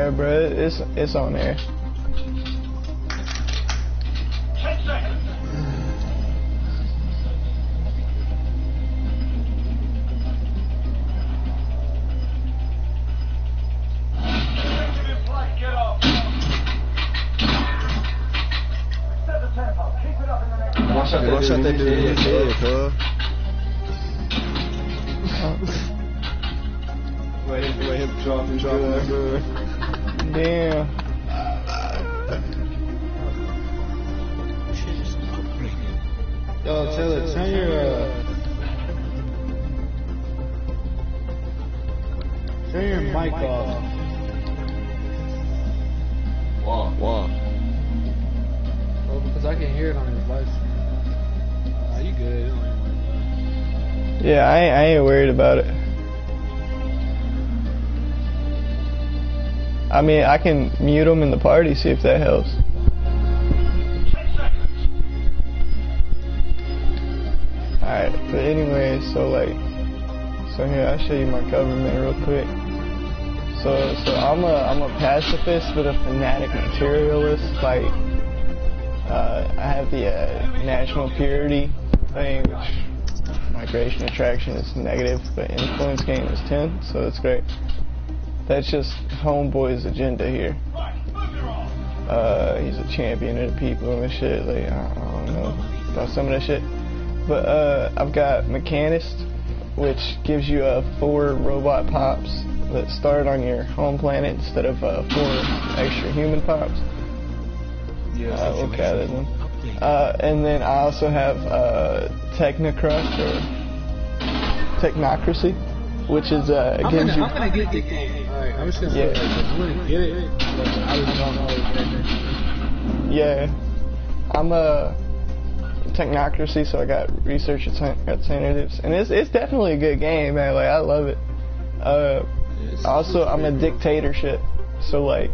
Alright, bro. It's on there. 10 seconds. Objective in place. Get off. Set the tempo. Keep it up in the next. Watch out that dude in his head, cuz. Let him drop that gun. Damn. Yo, Taylor, turn your mic off. Wow. Oh, because I can hear it on your device. Nah, you good. Don't even worry about it. Yeah, I ain't worried about it. I mean, I can mute them in the party, see if that helps. 10 seconds. Alright, but anyway, so here, I'll show you my government real quick. So I'm a pacifist, but a fanatic materialist. Like, I have the national purity thing, which migration attraction is negative, but influence gain is 10, so that's great. That's just homeboy's agenda here. Right, move your arm. He's a champion of the people and shit. Like, I don't know about some of that shit. But I've got Mechanist, which gives you 4 robot pops that start on your home planet instead of 4 extra human pops. Look at it. And then I also have Technocrust or Technocracy, which is I'm gonna get the game. Alright, I'm just gonna say I'm gonna get it, but I just don't know anything. Yeah, I'm a Technocracy, so I got research alternatives, and it's definitely a good game, man. Like, I love it. Also, I'm a dictatorship, so like,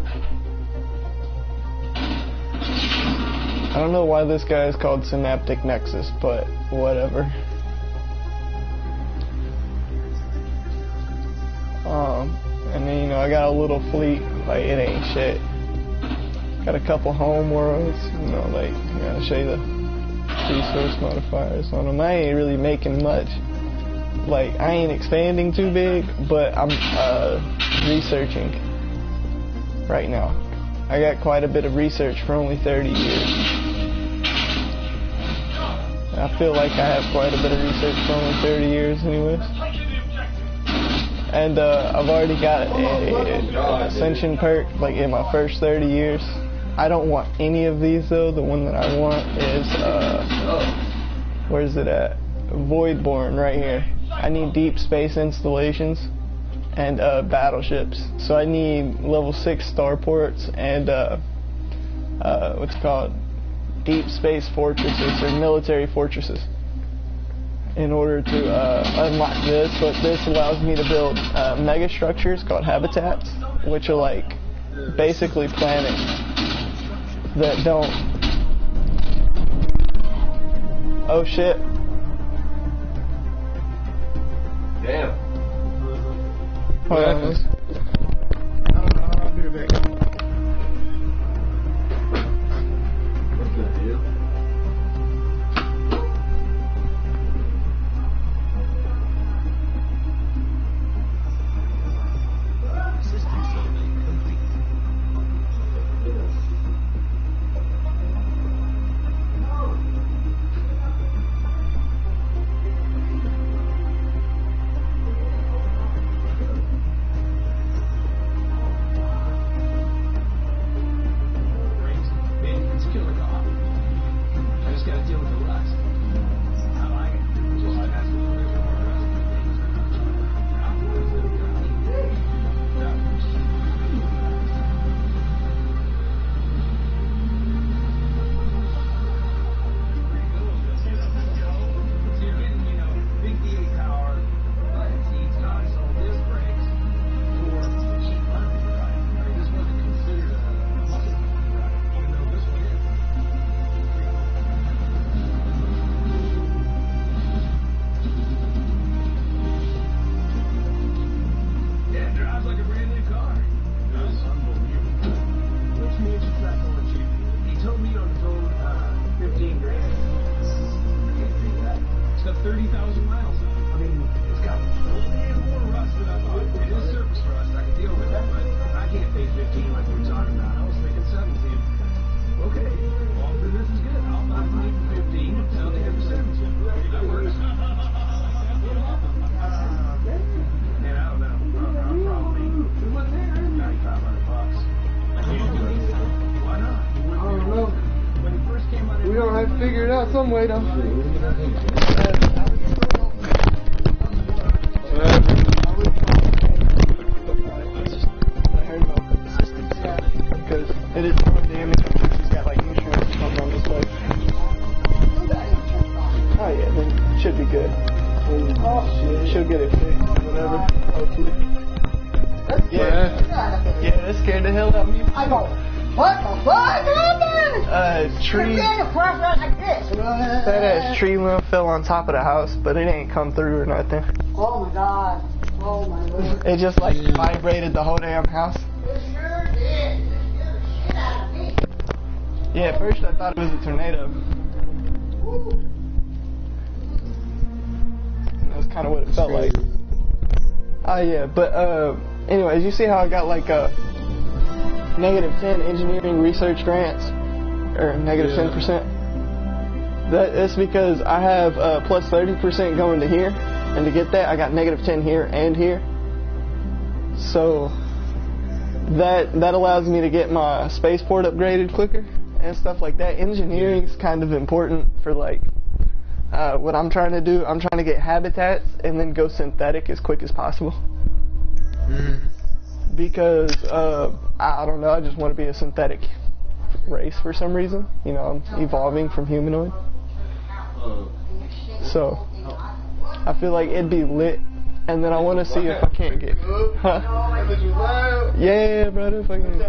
I don't know why this guy is called Synaptic Nexus, but whatever. And then, you know, I got a little fleet, like, it ain't shit. Got a couple home worlds, you know, like, I'll show you the resource modifiers on them. I ain't really making much. Like, I ain't expanding too big, but I'm researching right now. I got quite a bit of research for only 30 years. I feel like I have quite a bit of research for only 30 years anyways. And I've already got a Ascension perk, like, in my first 30 years. I don't want any of these though. The one that I want is, where's it at? Voidborn, right here. I need deep space installations and battleships. So I need level 6 starports and what's it called? Deep space fortresses, or military fortresses, in order to unlock this. But this allows me to build mega structures called habitats, which are like basically planets that don't. Oh shit. Damn. Hold on. I'll be right back. What's the deal? 30,000 miles on it. I mean, it's got more rust than I thought. It is surface rust. I can deal with that, but I can't pay 15 like we were talking about. I was thinking 17. Okay, well, then this is good. I'll buy mine for 15 and sell the other 17. That works. And I don't know. I'm probably $9,500. I can't do it. Why not? I don't know. When it first came out, We don't have to figure it out some way though. Because it is more damage. She's got like insurance comes on this place. Oh yeah, then it should be good. She'll get it fixed, whatever. Hopefully. Yeah, that scared the hell out of me. I go, what the fuck happened? Tree. Like this. That ass tree limb fell on top of the house, but it ain't come through or nothing. Oh my god. Oh my lord. It just like vibrated the whole damn house. It sure did. It scared the shit out of me. Yeah, at first I thought it was a tornado. That's kind of what it felt like. Oh yeah, but anyways, you see how I got like a -10 engineering research grants, or -10%? That's because I have plus 30% going to here, and to get that I got -10 here and here. So that allows me to get my spaceport upgraded quicker and stuff like that. Engineering is kind of important for like what I'm trying to do. I'm trying to get habitats and then go synthetic as quick as possible. Because I don't know, I just want to be a synthetic race for some reason. You know, I'm evolving from humanoid. So I feel like it'd be lit, and then I want to see if I can't get. Huh? Yeah, brother. Fucking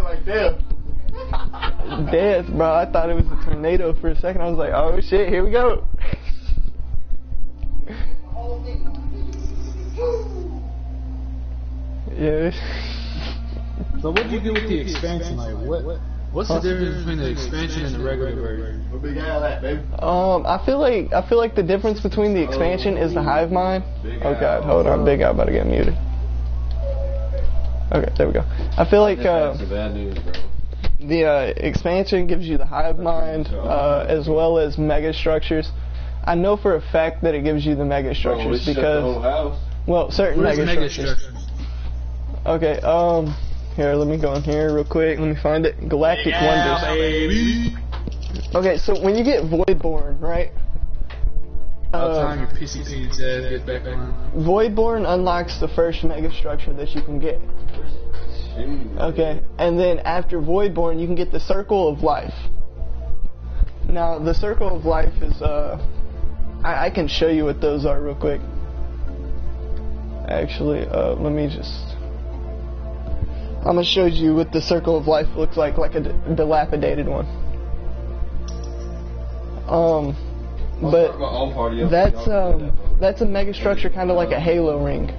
death, bro. I thought it was a tornado for a second. I was like, oh shit, here we go. Yeah. So what do you do with the expansion? Like what's the difference between the expansion and the regular version? What big guy that, baby? I feel like the difference between the expansion is the hive mind. Oh god, hold on, Big Guy about to get muted. Okay, there we go. I feel like That's the bad news, bro. the expansion gives you the hive mind as well as mega structures. I know for a fact that it gives you the mega structures because, well, certain mega structures. Okay, here, let me go in here real quick. Let me find it. Galactic Wonders. Baby. Okay, so when you get Voidborn, right? About time your PCP says get back on. Voidborn unlocks the first mega structure that you can get. Okay, and then after Voidborn, you can get the Circle of Life. Now, the Circle of Life is, I can show you what those are real quick. Actually, let me just... I'm going to show you what the Circle of Life looks like a dilapidated one. But that's a mega structure kind of like a halo ring.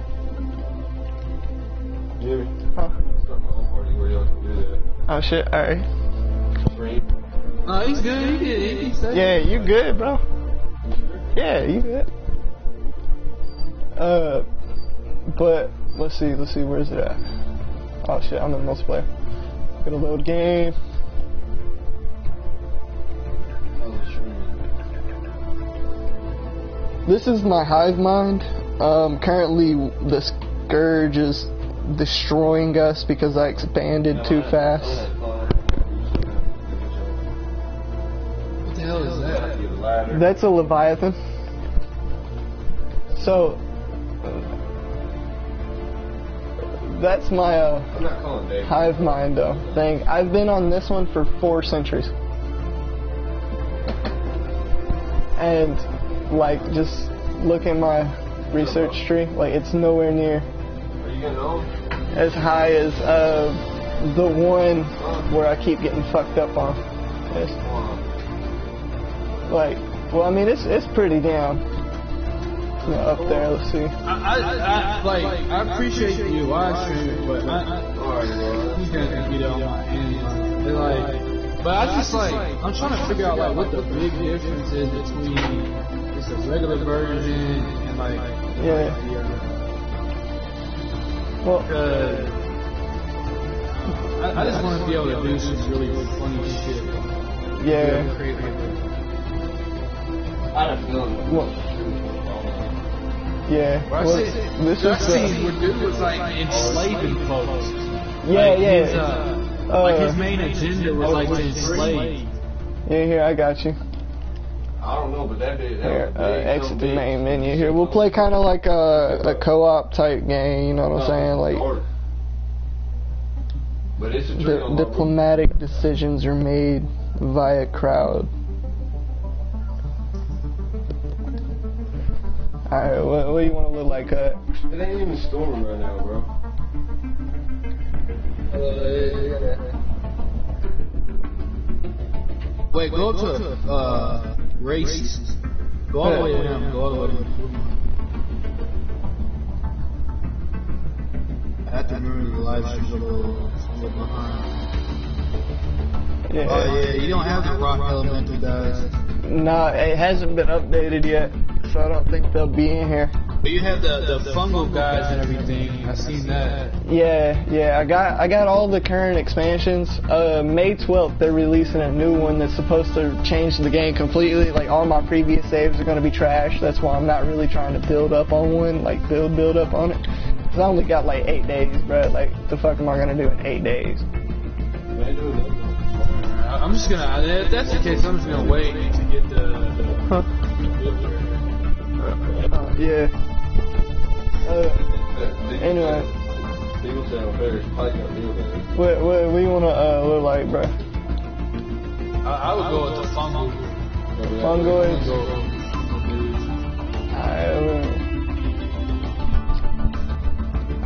Huh? Oh shit, alright. No, he's good, he's good. Yeah, you good, bro. Yeah, you good. But let's see, where's it at? Oh shit, I'm in multiplayer. Gonna load game. This is my hive mind. Currently the Scourge is destroying us because I expanded too fast. What the hell is that? That's a Leviathan. So that's my hive mind thing. I've been on this one for 4 centuries. And like, just look at my research tree, like it's nowhere near as high as the one where I keep getting fucked up on. It's, like, well, I mean, it's pretty down. You know, up there. Let's see. I appreciate you live streaming, but you can't get on my hands. But I just I'm trying to figure out like what the big difference is between the there's a regular version and like Yeah. Well, I just want to be able to do some really funny shit. yeah. I had a feeling. Well, yeah. Well, Well, I this see, is I've seen where dude was like enslaving folks. yeah, Like, yeah. His, like his main agenda was like to enslave. Yeah, here, I got you. I don't know, but that did. Here, exit the main menu here. We'll play kind of like a co-op type game, you know what I'm saying? Like, But it's a trick on my diplomatic decisions are made via crowd. Alright, what do you want to look like, It ain't even storming right now, bro. Wait, go to race. Go all the way down. Go all the way down. I have to remember the live stream a little behind. Yeah. Oh yeah, you don't have the rock elemental guys. Nah, it hasn't been updated yet, so I don't think they'll be in here. But you have the fungal guys and everything. I've seen that. Yeah, I got all the current expansions. May 12th, they're releasing a new one that's supposed to change the game completely. Like, all my previous saves are going to be trash. That's why I'm not really trying to build up on one, like, build up on it. Because I only got, like, 8 days, bro. Like, the fuck am I going to do in 8 days? I'm just gonna. If that's the case, I'm just gonna wait to get the Yeah. Anyway. People say I'm better. Probably gonna deal with it. What do you want to look like, bro? I would go with the fungal. Fungoids?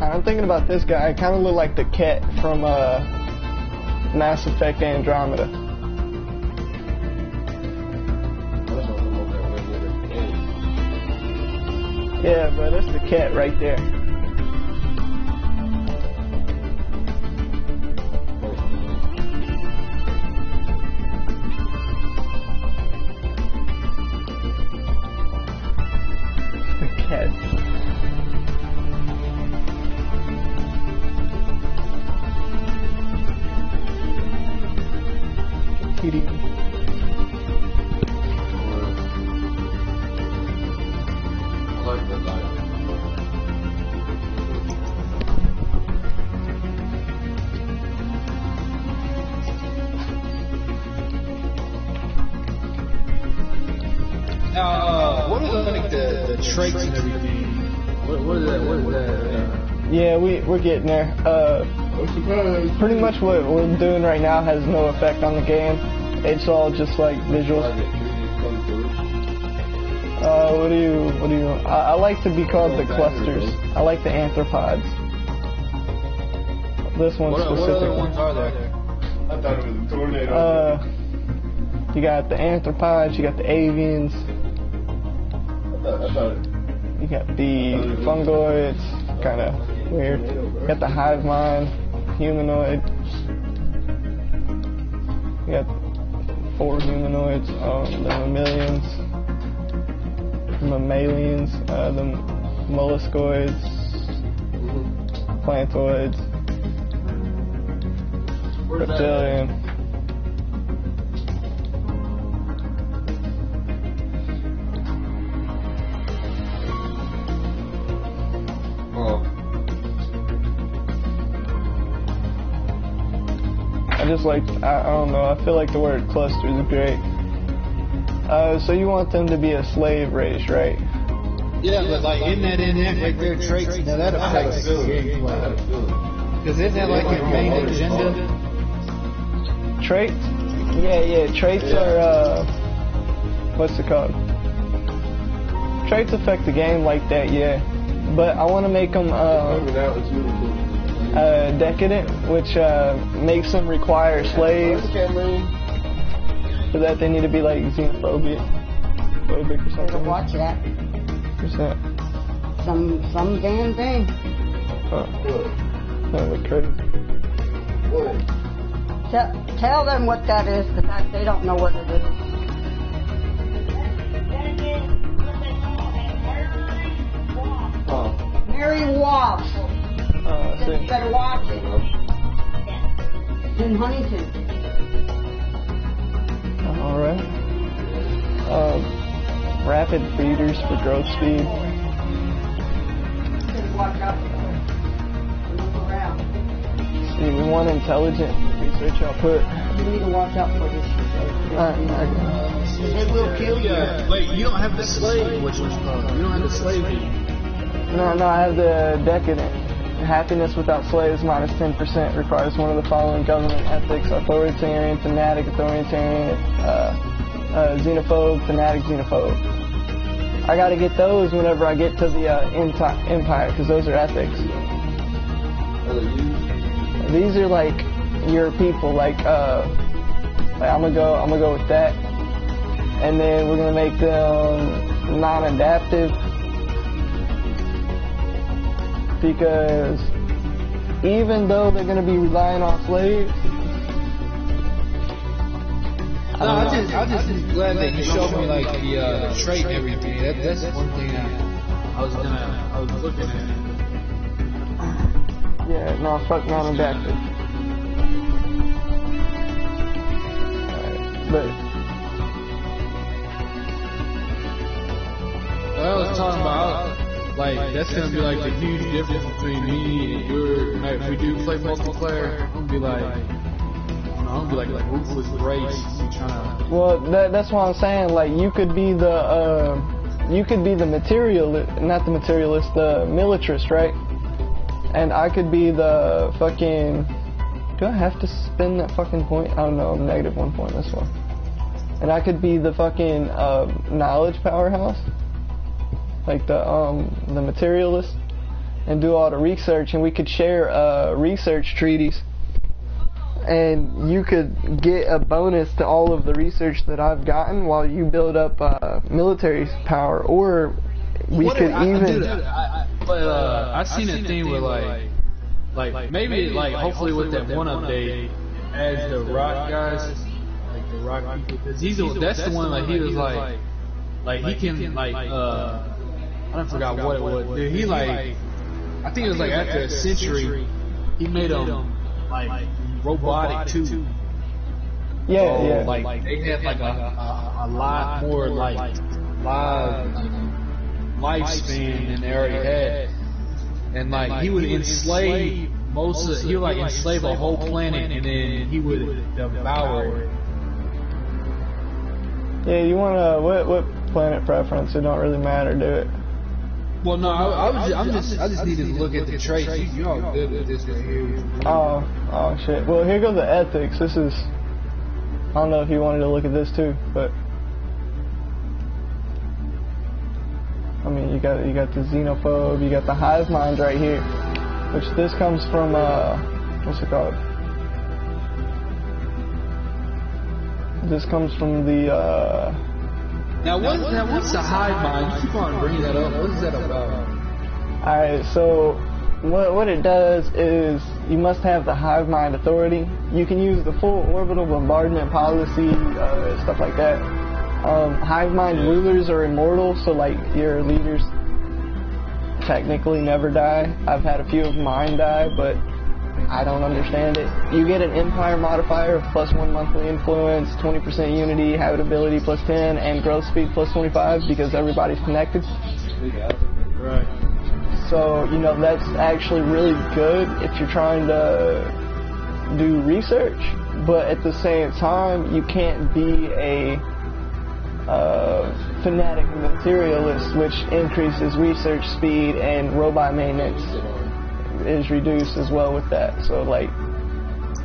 I'm thinking about this guy. I kind of look like the cat from Mass Effect Andromeda. Yeah, but that's the cat right there. The cat. TD. What are the traits and everything? What is that? Yeah, we're getting there. Pretty much what we're doing right now has no effect on the game. It's all just like visuals. What do you? I like to be called the clusters. I like the anthropods. This one specifically. What other ones are there? I thought it was a tornado. You got the anthropods. You got the avians. I thought You got the fungoids. Kind of weird. You got the hive mind, humanoid. You got 4 humanoids. The mammalians, the molluscoids, plantoids, reptilian. I don't know, I feel like the word clusters is great. So you want them to be a slave race, right? Yeah, but like in that like their traits, now that affects the gameplay. Because isn't that like your main agenda? Traits? Yeah, traits are, what's it called? Traits affect the game like that, yeah. But I want to make them, decadent, which makes them require slaves. For that, they need to be like xenophobic or Better something. watch that. What's that? Some damn thing. That look crazy. Tell them what that is, because they don't know what it is. see. You better watch it. In Huntington. Alright. Rapid feeders for growth speed. You better watch out for them. Look around. See, we want intelligent research output. You need to watch out for this shit. They will kill you. Wait, you don't have the slave, which was called. You don't have the slave. No, I have the decadent. Happiness without slaves minus 10% requires one of the following government ethics: authoritarian, fanatic, authoritarian, xenophobe, fanatic, xenophobe. I gotta get those whenever I get to the empire, because those are ethics. These are like your people, like I'm gonna go with that, and then we're gonna make them non-adaptive, because even though they're gonna be relying on slaves. No, I just glad that you showed me like the trait and everything. That's one thing I was looking at. Yeah, no, fuck non-adaptive. But I was talking about, like, that's gonna be like the huge difference between me and your. Like, if we do play multiplayer, I'm gonna be like ruthless race. well, that's what I'm saying. Like, you could be the materialist, not the materialist, the militarist, right? And I could be the fucking. Do I have to spend that fucking point? I don't know. I'm negative 1 point. That's why. And I could be the fucking knowledge powerhouse, like the materialist, and do all the research, and we could share research treaties, and you could get a bonus to all of the research that I've gotten while you build up military power, or we could even. I seen a thing where like maybe like hopefully with that one update as the rock guys, like the rock people, because that's the one like he was like he can like I don't forgot what it was. Dude, he like I think it was like after a century he made them like robotic too. Yeah, yeah. Like they had like a lot more like lifespan than they already had. And like he would enslave he would like enslave a whole planet, and then he would devour it. Yeah, you wanna what planet preference? It don't really matter, do it? Well, no, I just needed to look at the traits. You know how good with this right here. Oh shit. Well, here goes the ethics. This is. I don't know if you wanted to look at this too, but. I mean, you got the xenophobe, you got the hive mind right here, which this comes from what's it called? This comes from the Now what's the hive mind? You keep on bringing that up. What is that about? All right, so what it does is you must have the hive mind authority. You can use the full orbital bombardment policy, stuff like that. Hive mind rulers are immortal, so like your leaders technically never die. I've had a few of mine die, but I don't understand it. You get an empire modifier of +1 monthly influence, 20% unity, habitability +10, and growth speed +25 because everybody's connected. Right. So, you know, that's actually really good if you're trying to do research, but at the same time, you can't be a fanatic materialist, which increases research speed, and robot maintenance is reduced as well with that. So like,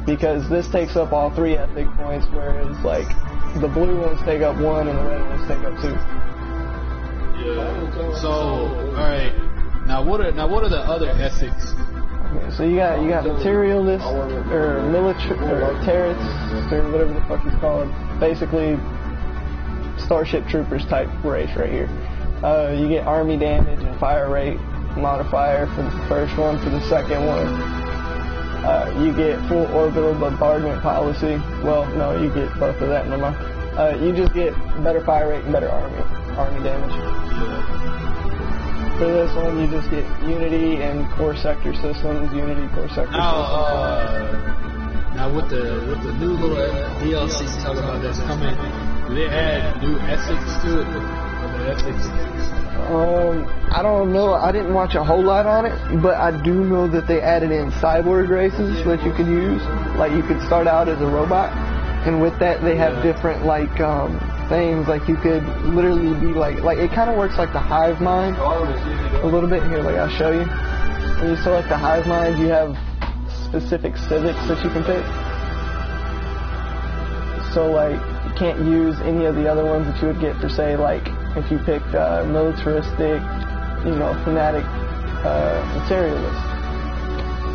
because this takes up all 3 ethic points, whereas like the blue ones take up 1 and the red ones take up 2. Yeah. So alright. Now what are the other ethics? Okay, so you got materialist or military or terrorists or whatever the fuck he's called. Basically Starship Troopers type race right here. You get army damage and fire rate modifier for the first one. For the second one, you get full orbital bombardment policy. Well, no, you get both of that. Never mind. You just get better fire rate and better army damage. For this one, you just get Unity and Core Sector Systems, Unity Core Sector Now with the new little DLC talking about that's coming, do they add new ethics to it? I don't know. I didn't watch a whole lot on it, but I do know that they added in cyborg races that you could use. Like you could start out as a robot, and with that they have different like things. Like you could literally be like it kind of works like the hive mind a little bit. Here, like I'll show you. When you select the hive mind, you have specific civics that you can pick. So like you can't use any of the other ones that you would get for say like if you picked militaristic, fanatic materialist.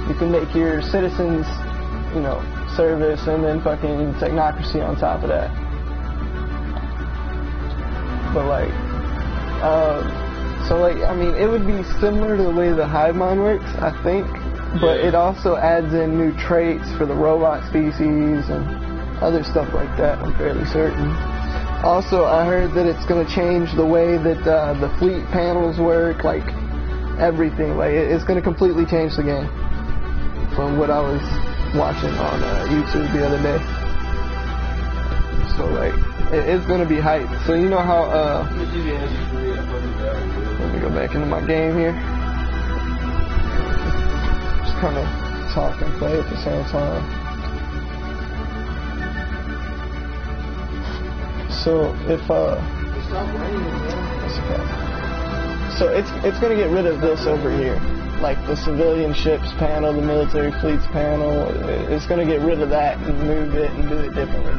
You can make your citizens, service and then fucking technocracy on top of that. But it would be similar to the way the hive mind works, I think. But it also adds in new traits for the robot species and other stuff like that, I'm fairly certain. Also, I heard that it's going to change the way that the fleet panels work, like everything. Like it's going to completely change the game from what I was watching on YouTube the other day. So like, it's going to be hype. So you know how, let me go back into my game here. Just kind of talk and play at the same time. So if so it's gonna get rid of this over here, like the civilian ships panel, the military fleets panel. It's gonna get rid of that and move it and do it differently.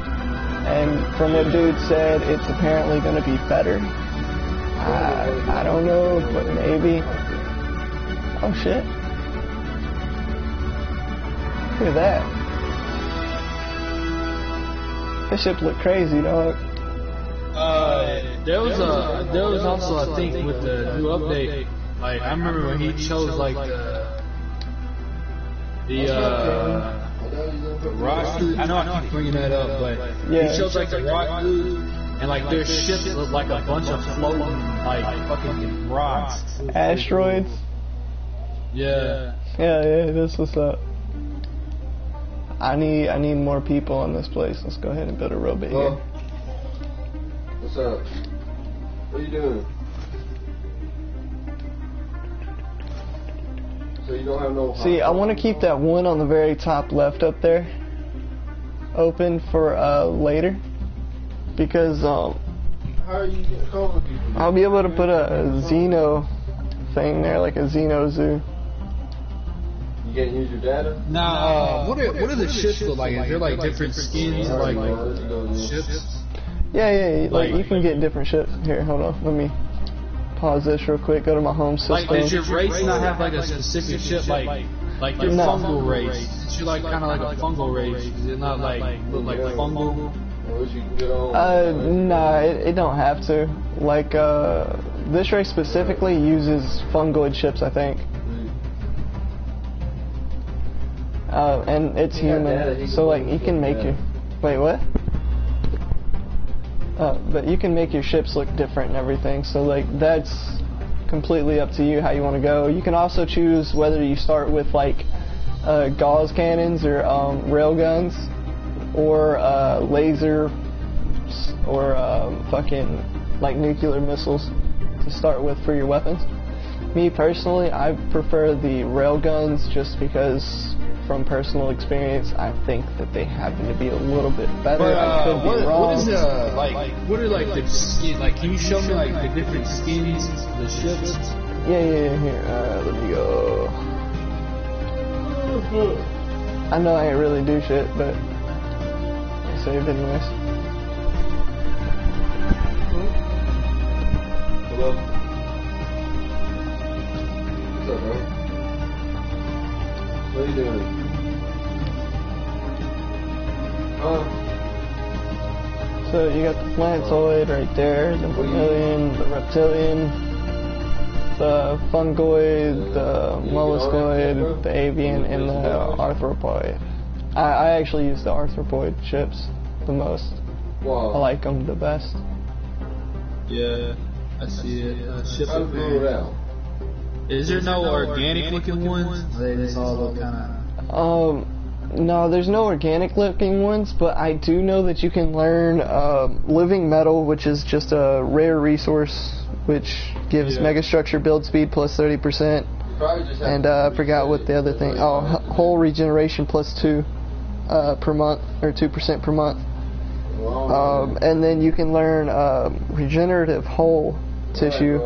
And from what dude said, it's apparently gonna be better. I don't know, but maybe. Oh shit! Look at that. This ship look crazy, dog. There was also I think with the new update, like I remember when he chose like the rock dude. I know I keep bringing that up, but he chose like the rock dude, and like their ships look like a bunch of floating like fucking rocks, asteroids. Yeah. This was up. I need more people on this place. Let's go ahead and build a robot here. What's up? What are you doing? So you don't have no... See, I want to keep that one on the very top left up there open for later, because how are you calling people? I'll be able to put a Xeno thing there, like a Xeno zoo. You can't use your data? Nah, what are the ships look like? Is there like different skins like ships? Yeah, like you can get different ships. Here, hold on, let me pause this real quick, go to my home system. Like, does your race not have like a specific ship, like your fungal race? You're like kind of like a fungal race. Is it not like look like fungal? Nah, it don't have to. Like, this race specifically uses fungoid ships, I think. And it's human, so like you can make your... Wait, what? But you can make your ships look different and everything, so like that's completely up to you how you want to go. You can also choose whether you start with like gauze cannons or rail guns, or laser, or fucking like nuclear missiles to start with for your weapons. Me personally, I prefer the rail guns just because, from personal experience, I think that they happen to be a little bit better. I could be wrong. What is what are like the skins? Like, can you show me like the different skins of the ships? Yeah. Here, let me go. I know I ain't really do shit, but I'll save anyways. Hello? What's up, bro? What are you doing? So you got the planetoid right there, the mammalian, the reptilian, the fungoid, the molluscoid, the avian, and the arthropoid. I actually use the arthropoid ships the most. Wow. I like them the best. Yeah, I see it. How to figure it out? Is there no organic looking ones? They just all look kind of. No, there's no organic looking ones, but I do know that you can learn living metal, which is just a rare resource, which gives megastructure build speed plus 30%. And I forgot what the other thing. Oh, hull regeneration plus 2 per month, or 2% per month. And then you can learn regenerative hull tissue,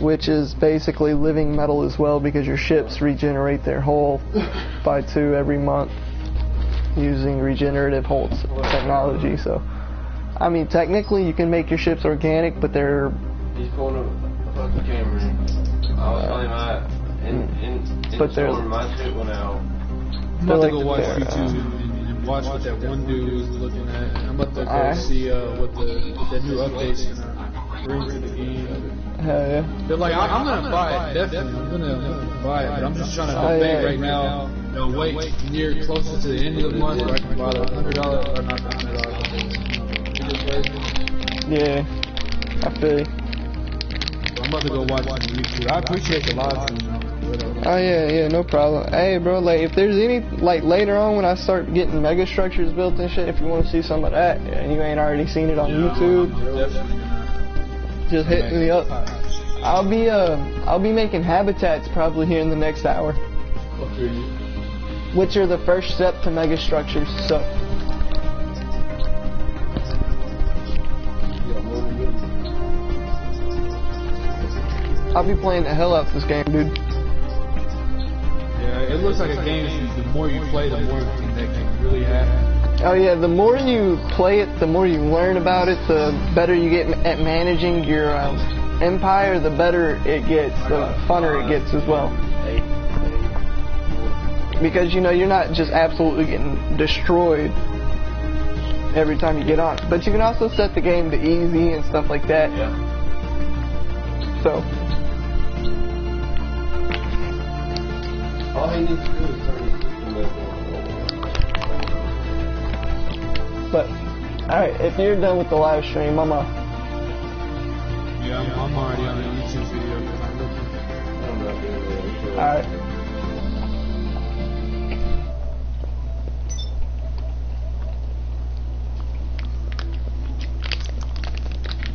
which is basically living metal as well, because your ships regenerate their hull by 2 every month using regenerative hull technology. So, I mean, technically you can make your ships organic, but they're He's pulling a fucking camera. I was telling him but they're my shit went out. I'm about to go watch YouTube and watch what that one dude was looking at. I'm about to go see what the new updates gonna bring to the game. Hell yeah. But like, I'm gonna buy it, definitely. I'm gonna buy it, but I'm just trying to debate right now. Wait near closer to the end of the month where I can buy the $100 or not the $100. Yeah, I feel you. So I'm about to go watch it on YouTube. I appreciate the live stream. Oh yeah, no problem. Hey bro, like if there's any, like later on when I start getting mega structures built and shit, if you want to see some of that and you ain't already seen it on YouTube, just hit me up. I'll be making habitats probably here in the next hour, which are the first step to mega structures. So I'll be playing the hell out of this game, dude. Yeah, it looks like a game. The more you play, the more that can really happen. Oh yeah, the more you play it, the more you learn about it, the better you get at managing your empire, the better it gets, the funner it gets as well. Because, you know, you're not just absolutely getting destroyed every time you get on. But you can also set the game to easy and stuff like that. Yeah. So. All he needs to do is turn his system back on. But, alright, if you're done with the live stream, I'm Yeah, I'm already on the YouTube video. I'm not doing that. Alright.